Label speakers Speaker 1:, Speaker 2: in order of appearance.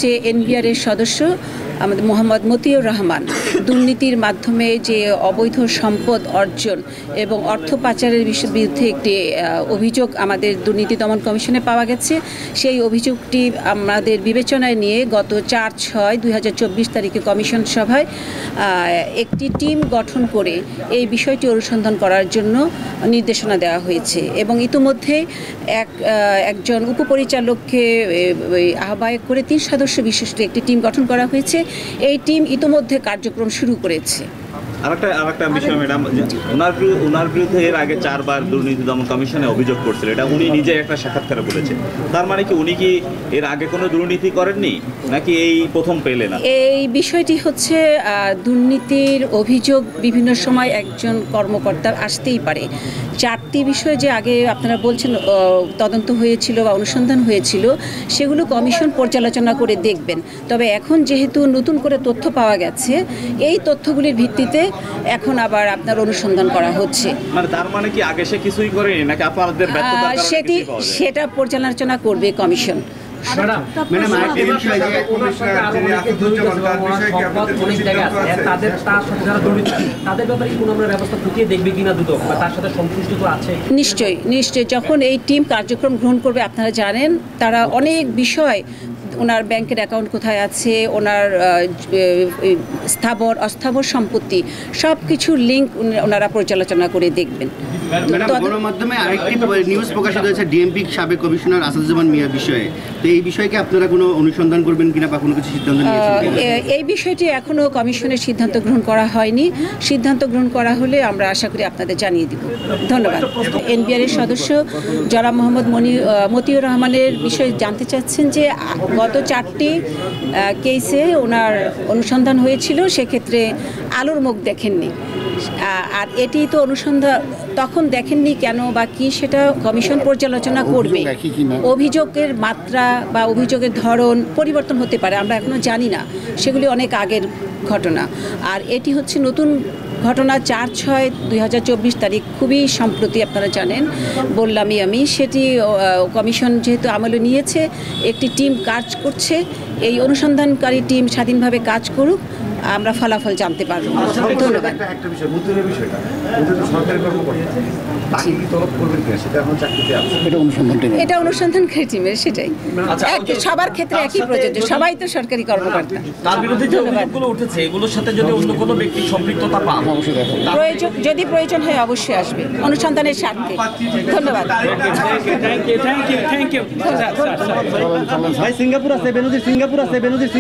Speaker 1: যে এনবিআর এর সদস্য আমাদের মোহাম্মদ মতিউর রহমান দুর্নীতির মাধ্যমে যে অবৈধ সম্পদ অর্জন এবং অর্থ পাচারের বিরুদ্ধে একটি অভিযোগ আমাদের দুর্নীতি দমন কমিশনে পাওয়া গেছে। সেই অভিযোগটি আমাদের বিবেচনায় নিয়ে গত 4/6/2024 তারিখে কমিশন সভায় একটি টিম গঠন করে এই বিষয়টি অনুসন্ধান করার জন্য নির্দেশনা দেওয়া হয়েছে এবং ইতিমধ্যে একজন উপপরিচালককে আহ্বায়ক করে 3 সদস্য বিশিষ্ট একটি টিম গঠন করা হয়েছে। এই টিম ইতিমধ্যে কার্যক্রম শুরু করেছে।
Speaker 2: আরেকটা বিষয় ম্যাডাম, ওনার বিরুদ্ধে এর আগে 4 বার দুর্নীতি দমন কমিশনে অভিযোগ করছিল, এটা উনি নিজে একটা সাক্ষাৎকারে বলেছেন। তার মানে কি উনি কি এর আগে কোনো দুর্নীতি করেননি নাকি এই প্রথম পেলেন? এই
Speaker 1: বিষয়টি হচ্ছে দুর্নীতির অভিযোগ বিভিন্ন সময় একজন কর্মকর্তার আসতেই পারে। 4টি বিষয় যে আগে আপনারা বলছেন তদন্ত হয়েছিল বা অনুসন্ধান হয়েছিল, সেগুলো কমিশন পর্যালোচনা করে দেখবেন। তবে এখন যেহেতু নতুন করে তথ্য পাওয়া গেছে, এই তথ্যগুলির ভিত্তিতে এখন আবার আপনার অনুসন্ধান করা হচ্ছে।
Speaker 2: মানে তার মানে কি আগে সে কিছুই করেনি নাকি আপনাদের ব্যর্থতার কারণে
Speaker 1: সেটা পর্যালোচনা করবে কমিশন। নিশ্চয়ই যখন এই টিম কার্যক্রম গ্রহণ করবে, আপনারা জানেন তারা অনেক বিষয়, ওনার ব্যাংকের অ্যাকাউন্ট কোথায় আছে, ওনার স্থাবর অস্থাবর সম্পত্তি সব কিছু লিঙ্ক ওনারা পর্যালোচনা করে দেখবেন।
Speaker 3: গণমাধ্যমে আরেকটি নিউজ প্রকাশিত হয়েছে ডিএমপি সাবেক কমিশনার আসাদুজ্জামান মিয়া বিষয়ে। তো এই বিষয়কে আপনারা কোনো অনুসন্ধান করবেন কিনা বা কোনো কিছু সিদ্ধান্ত নিয়েছেন?
Speaker 1: এই বিষয়টি এখনও কমিশনের সিদ্ধান্ত গ্রহণ করা হয়নি। সিদ্ধান্ত গ্রহণ করা হলে আমরা আশা করি আপনাদের জানিয়ে দিব। ধন্যবাদ। এনবিআর এর সদস্য জনাব মোহাম্মদ মতিউর রহমানের বিষয়ে জানতে চাচ্ছেন যে গত 4টি কেসে ওনার অনুসন্ধান হয়েছিল, সেক্ষেত্রে আলোর মুখ দেখেননি। আর এটি তো অনুসন্ধান তখন দেখেননি কেন বা কি, সেটা কমিশন পর্যালোচনা করবে। অভিযোগের মাত্রা বা অভিযোগের ধরন পরিবর্তন হতে পারে, আমরা এখনো জানি না, সেগুলি অনেক আগের ঘটনা। আর এটি হচ্ছে নতুন ঘটনা, 4/6/2024 তারিখ, খুবই সম্প্রতি, আপনারা জানেন, বললামই আমি। সেটি কমিশন যেহেতু আমলে নিয়েছে, একটি টিম কাজ করছে। এই অনুসন্ধানকারী টিম স্বাধীনভাবে কাজ করুক, আমরা ফলাফল জানতে পারব। ধন্যবাদ। এটা অনুসন্ধানকারী টিমের, সেটাই সবার ক্ষেত্রে একই প্রযোজ্য, সবাই তো সরকারি কর্মকর্তা। যদি প্রয়োজন হয় অবশ্যই আসবে অনুসন্ধানের স্বার্থে। ধন্যবাদ।
Speaker 4: সিঙ্গাপুর আছে